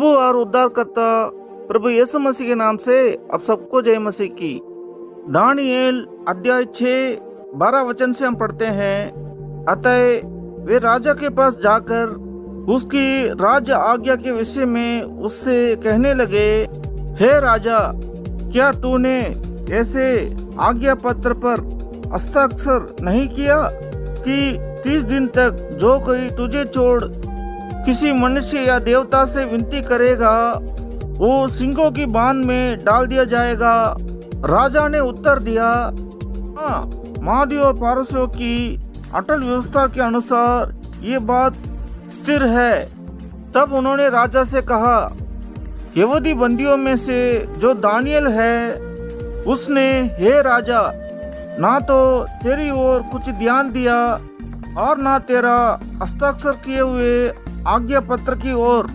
प्रभु और उद्धारकर्ता प्रभु यीशु मसीह के नाम से अब सबको जय मसीह की। दानियेल अध्याय 6:12 से हम पढ़ते हैं। अतः वे राजा के पास जाकर उसकी राज्य आज्ञा के विषय में उससे कहने लगे, हे राजा, क्या तूने ऐसे आज्ञा पत्र पर हस्ताक्षर नहीं किया कि 30 दिन तक जो कोई तुझे छोड़ किसी मनुष्य या देवता से विनती करेगा वो सिंहों की बांध में डाल दिया जाएगा। राजा ने उत्तर दिया, हाँ, मादियों और पारसियों की अटल व्यवस्था के अनुसार ये बात स्थिर है। तब उन्होंने राजा से कहा, यहूदी बंदियों में से जो दानियेल है उसने, हे राजा, ना तो तेरी ओर कुछ ध्यान दिया और ना तेरा हस्ताक्षर किए हुए आज्ञा पत्र की ओर।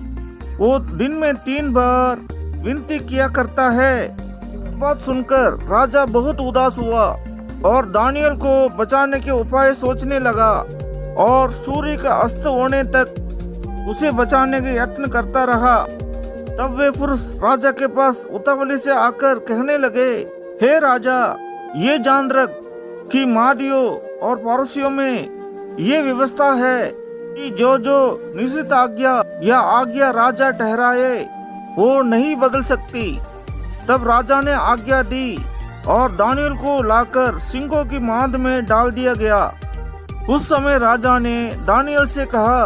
वो दिन में 3 बार विनती किया करता है। बात सुनकर राजा बहुत उदास हुआ और दानियेल को बचाने के उपाय सोचने लगा और सूर्य का अस्त होने तक उसे बचाने के यत्न करता रहा। तब वे पुरुष राजा के पास उतावली से आकर कहने लगे, हे राजा, ये जान रख कि मादियों और पारसियों में ये व्यवस्था है कि जो जो निश्चित आज्ञा या आज्ञा राजा ठहराए वो नहीं बदल सकती। तब राजा ने आज्ञा दी और दानियेल को लाकर सिंहों की बांध में डाल दिया गया। उस समय राजा ने दानियेल से कहा,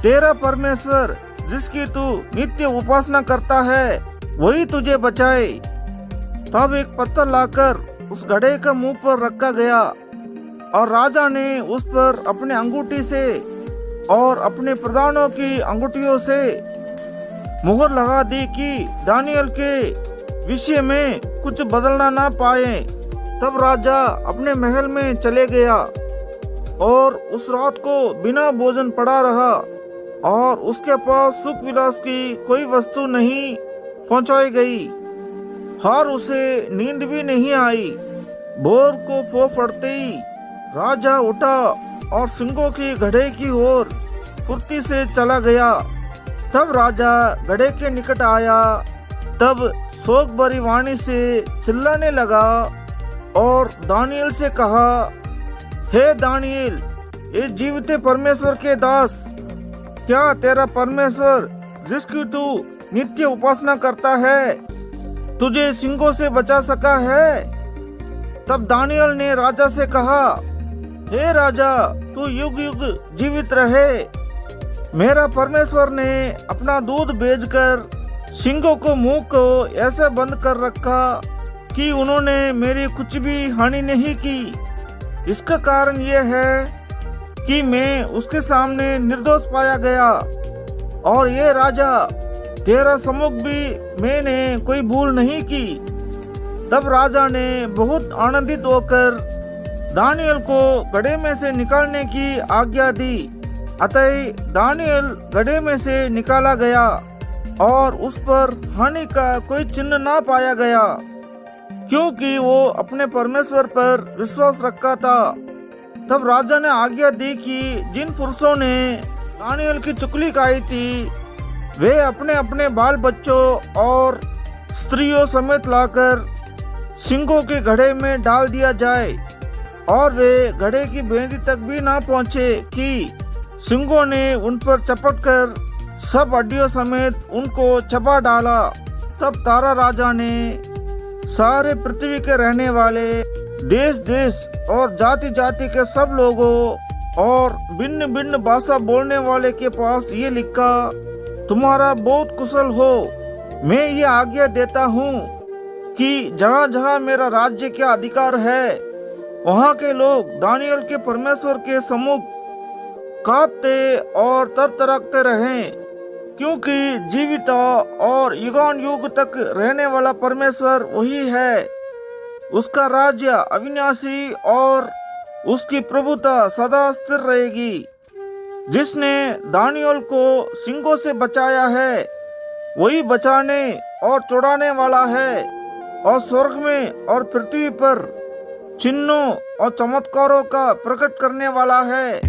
तेरा परमेश्वर जिसकी तू नित्य उपासना करता है वही तुझे बचाए। तब एक पत्थर लाकर उस घड़े का मुंह पर रखा गया और राजा ने उस पर अपने अंगूठी से और अपने प्रधानों की अंगूठियों से मुहर लगा दी कि दानियेल के विषय में कुछ बदलना ना पाए। तब राजा अपने महल में चले गया और उस रात को बिना भोजन पड़ा रहा और उसके पास सुख विलास की कोई वस्तु नहीं पहुंचाई गई और उसे नींद भी नहीं आई। भोर को पड़ते ही राजा उठा और सिंहों की घड़े की ओर फुर्ती से चला गया। तब राजा घड़े के निकट आया, तब शोक भरी वाणी से चिल्लाने लगा और दानियेल से कहा, हे दानियेल, ये जीवित परमेश्वर के दास, क्या तेरा परमेश्वर जिसकी तू नित्य उपासना करता है तुझे सिंहों से बचा सका है? तब दानियेल ने राजा से कहा, हे राजा, तू युग युग जीवित रहे। मेरा परमेश्वर ने अपना दूध भेजकर सिंहों को मुंह को ऐसे बंद कर रखा कि उन्होंने मेरी कुछ भी हानि नहीं की। इसका कारण यह है कि मैं उसके सामने निर्दोष पाया गया और ये राजा, तेरा सम्मुख भी मैंने कोई भूल नहीं की। तब राजा ने बहुत आनंदित होकर दानियेल को घड़े में से निकालने की आज्ञा दी। अतः दानियेल घड़े में से निकाला गया और उस पर हानि का कोई चिन्ह ना पाया गया, क्योंकि वो अपने परमेश्वर पर विश्वास रखा था। तब राजा ने आज्ञा दी कि जिन पुरुषों ने दानियेल की चुगली खाई थी वे अपने अपने बाल बच्चों और स्त्रियों समेत लाकर सिंहों के घड़े में डाल दिया जाए और वे घड़े की बेंदी तक भी ना पहुँचे कि सिंहों ने उन पर चपट कर सब हड्डियों समेत उनको चबा डाला। तब तारा राजा ने सारे पृथ्वी के रहने वाले देश देश और जाति जाति के सब लोगों और भिन्न भिन्न भाषा बोलने वाले के पास ये लिखा, तुम्हारा बहुत कुशल हो। मैं ये आज्ञा देता हूँ कि जहाँ जहाँ मेरा राज्य का अधिकार है वहाँ के लोग दानियेल के परमेश्वर के सम्मुख कांपते और तरतराते रहें, क्योंकि जीवित और युगान युग तक रहने वाला परमेश्वर वही है। उसका राज्य अविनाशी और उसकी प्रभुता सदा स्थिर रहेगी। जिसने दानियेल को सिंहों से बचाया है वही बचाने और छुड़ाने वाला है और स्वर्ग में और पृथ्वी पर चिन्हों और चमत्कारों का प्रकट करने वाला है।